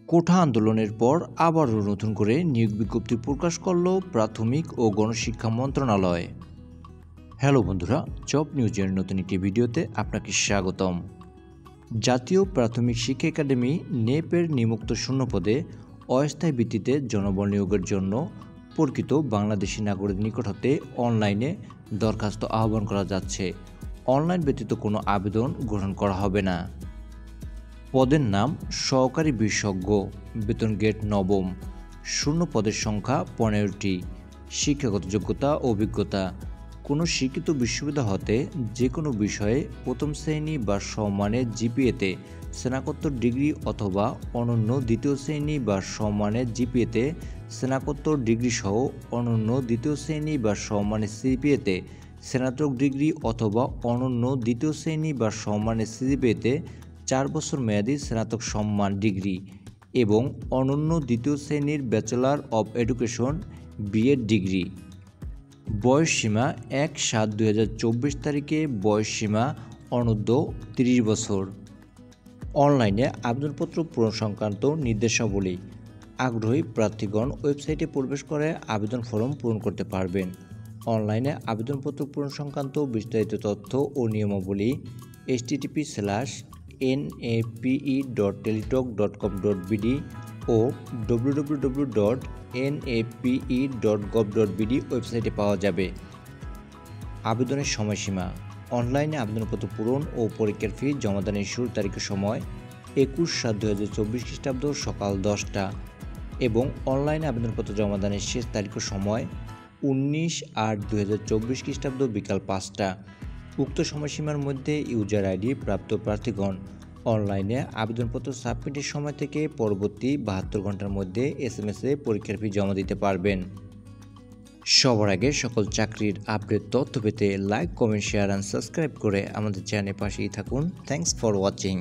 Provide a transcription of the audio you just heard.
কোঠা আন্দোলনের পর আবারও নতুন করে নিয়োগ বিজ্ঞপ্তি প্রকাশ করল প্রাথমিক ও গণশিক্ষা মন্ত্রণালয়। হ্যালো বন্ধুরা, জব নিউজের নতুন একটি ভিডিওতে আপনাকে স্বাগতম। জাতীয় প্রাথমিক শিক্ষা একাডেমি নেপের নিযুক্ত শূন্যপদে অস্থায়ী ভিত্তিতে জনবল নিয়োগের জন্য প্রকৃত বাংলাদেশি নাগরিক নিকট হতে অনলাইনে দরখাস্ত আহ্বান করা যাচ্ছে। অনলাইন ব্যতীত কোনো আবেদন গ্রহণ করা হবে না। পদের নাম সহকারী বিশেষজ্ঞ, বেতন গ্রেড নবম, শূন্য পদের সংখ্যা 15টি। শিক্ষাগত যোগ্যতা ও অভিজ্ঞতা: কোনো শিক্ষিত বিশ্ববিদ্যালয় হতে যে কোনো বিষয়ে প্রথম শ্রেণী বা সমমানের জিপিএতে স্নাতকোত্তর ডিগ্রি অথবা অনন্য দ্বিতীয় শ্রেণী বা সমমানের জিপিএতে স্নাতকোত্তর ডিগ্রি সহ অনন্য দ্বিতীয় শ্রেণী বা সমমানের সিজিপিএতে স্নাতক ডিগ্রি অথবা অনন্য দ্বিতীয় শ্রেণী বা সমমানের সিজিপিএতে 4 বছর মেয়াদী স্নাতক সম্মান ডিগ্রি এবং অনন্য দ্বিতীয় শ্রেণীর bachelor of education B Ed degree. বয়সসীমা 1/7/2024 তারিখে, বয়সসীমা অনূর্ধ্ব 30 বছর। অনলাইনে আবেদনপত্র পূরণ সংক্রান্ত নির্দেশাবলী: আগ্রহী প্রার্থীগণ ওয়েবসাইটে প্রবেশ করে আবেদন ফর্ম পূরণ করতে পারবেন। অনলাইনে আবেদনপত্র পূরণ সংক্রান্ত বিস্তারিত তথ্য ও নিয়মাবলী http://nape.teletalk.com.bd ও www.nape.gov.bd ওয়েবসাইটে পাওয়া যাবে। আবেদনের সময়সীমা: অনলাইনে আবেদনপত্র পূরণ ও পরীক্ষার ফি জমাদানের শুরুর তারিখের সময় 21/7/2024 খ্রিস্টাব্দ সকাল 10টা এবং অনলাইনে আবেদনপত্র জমাদানের শেষ তারিখের সময় 19/8/2024 খ্রিস্টাব্দ বিকাল 5টা। উক্ত সময়সীমার মধ্যে ইউজার আইডি প্রাপ্ত প্রার্থীগণ অনলাইনে আবেদনপত্র সাবমিটের সময় থেকে পরবর্তী 72 ঘন্টার মধ্যে SMS-এ পরীক্ষার ফি জমা দিতে পারবেন। সবার আগে সকল চাকরির আপডেট তথ্য পেতে like, comment, share and subscribe করে আমাদের চ্যানেলের পাশেই থাকুন। Thanks for watching.